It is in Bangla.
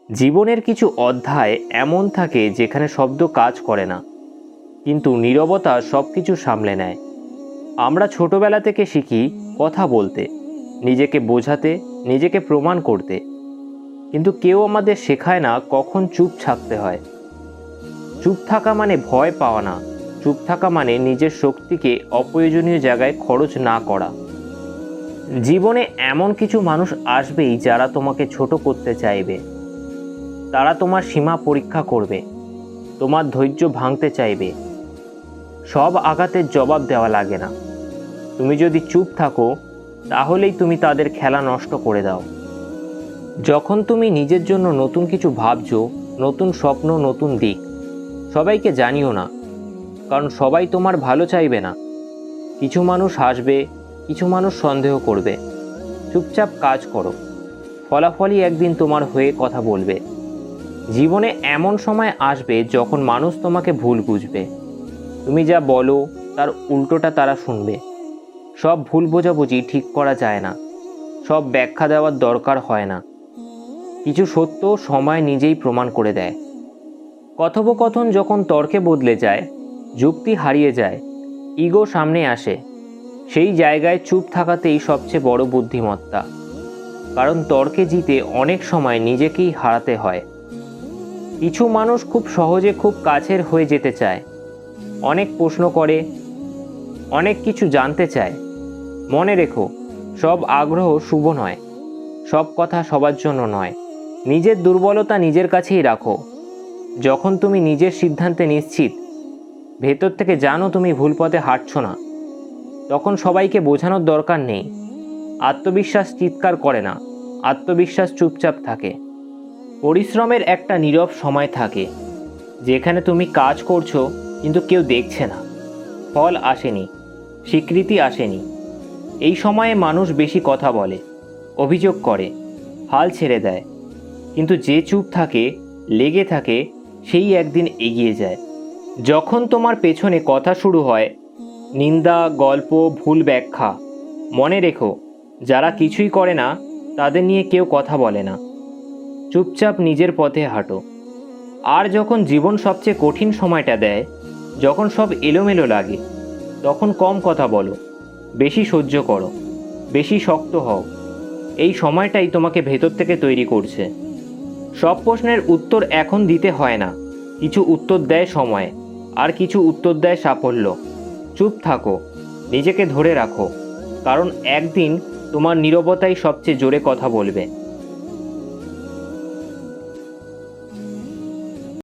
জীবনের কিছু অধ্যায় এমন থাকে যেখানে শব্দ কাজ করে না, কিন্তু নীরবতা সব কিছু সামলে নেয়। আমরা ছোটবেলা থেকে শিখি কথা বলতে, নিজেকে বোঝাতে, নিজেকে প্রমাণ করতে, কিন্তু কেউ আমাদের শেখায় না কখন চুপ থাকতে হয়। চুপ থাকা মানে ভয় পাওয়া না, চুপ থাকা মানে নিজের শক্তিকে অপ্রয়োজনীয় জায়গায় খরচ না করা। জীবনে এমন কিছু মানুষ আসবেই যারা তোমাকে ছোট করতে চাইবে। তারা তোমার সীমা পরীক্ষা করবে, তোমার ধৈর্য ভাঙতে চাইবে। সব আঘাতের জবাব দেওয়া লাগে না। তুমি যদি চুপ থাকো তাহলেই তুমি তাদের খেলা নষ্ট করে দাও। যখন তুমি নিজের জন্য নতুন কিছু ভাবছো, নতুন স্বপ্ন, নতুন দিক, সবাইকে জানিও না, কারণ সবাই তোমার ভালো চাইবে না। কিছু মানুষ হাসবে, কিছু মানুষ সন্দেহ করবে। চুপচাপ কাজ করো, ফলাফলই একদিন তোমার হয়ে কথা বলবে। জীবনে এমন সময় আসবে যখন মানুষ তোমাকে ভুল বুঝবে। তুমি যা বলো তার উল্টোটা তারা শুনবে। সব ভুল বোঝাবুঝি ঠিক করা যায় না, সব ব্যাখ্যা দেওয়ার দরকার হয় না। কিছু সত্য সময় নিজেই প্রমাণ করে দেয়। কথোপকথন যখন তর্কে বদলে যায়, যুক্তি হারিয়ে যায়, ইগো সামনে আসে, সেই জায়গায় চুপ থাকাতেই সবচেয়ে বড় বুদ্ধিমত্তা। কারণ তর্কে জিতে অনেক সময় নিজেকেই হারাতে হয়। কিছু মানুষ খুব সহজে খুব কাছের হয়ে যেতে চায়, অনেক প্রশ্ন করে, অনেক কিছু জানতে চায়। মনে রেখো, সব আগ্রহ শুভ নয়, সব কথা সবার জন্য নয়। নিজের দুর্বলতা নিজের কাছেই রাখো। যখন তুমি নিজের সিদ্ধান্তে নিশ্চিত, ভেতর থেকে জানো তুমি ভুল পথে হাঁটছো না, তখন সবাইকে বোঝানোর দরকার নেই। আত্মবিশ্বাস চিৎকার করে না, আত্মবিশ্বাস চুপচাপ থাকে। পরিশ্রমের একটা নীরব সময় থাকে, যেখানে তুমি কাজ করছো কিন্তু কেউ দেখছে না। ফল আসেনি, স্বীকৃতি আসেনি। এই সময়ে মানুষ বেশি কথা বলে, অভিযোগ করে, হাল ছেড়ে দেয়, কিন্তু যে চুপ থাকে, লেগে থাকে, সেই একদিন এগিয়ে যায়। যখন তোমার পেছনে কথা শুরু হয়, নিন্দা, গল্প, ভুল ব্যাখ্যা, মনে রেখো, যারা কিছুই করে না তাদের নিয়ে কেউ কথা বলে না। চুপচাপ নিজের পথে হাঁটো। আর যখন জীবন সবচেয়ে কঠিন সময়টা দেয়, যখন সব এলোমেলো লাগে, তখন কম কথা বলো, বেশি সহ্য করো, বেশি শক্ত হও। এই সময়টাই তোমাকে ভেতর থেকে তৈরি করছে। সব প্রশ্নের উত্তর এখন দিতে হয় না, কিছু উত্তর দেয় সময়, আর কিছু উত্তর দেয় সাফল্য। চুপ থাকো, নিজেকে ধরে রাখো, কারণ একদিন তোমার নীরবতাই সবচেয়ে জোরে কথা বলবে।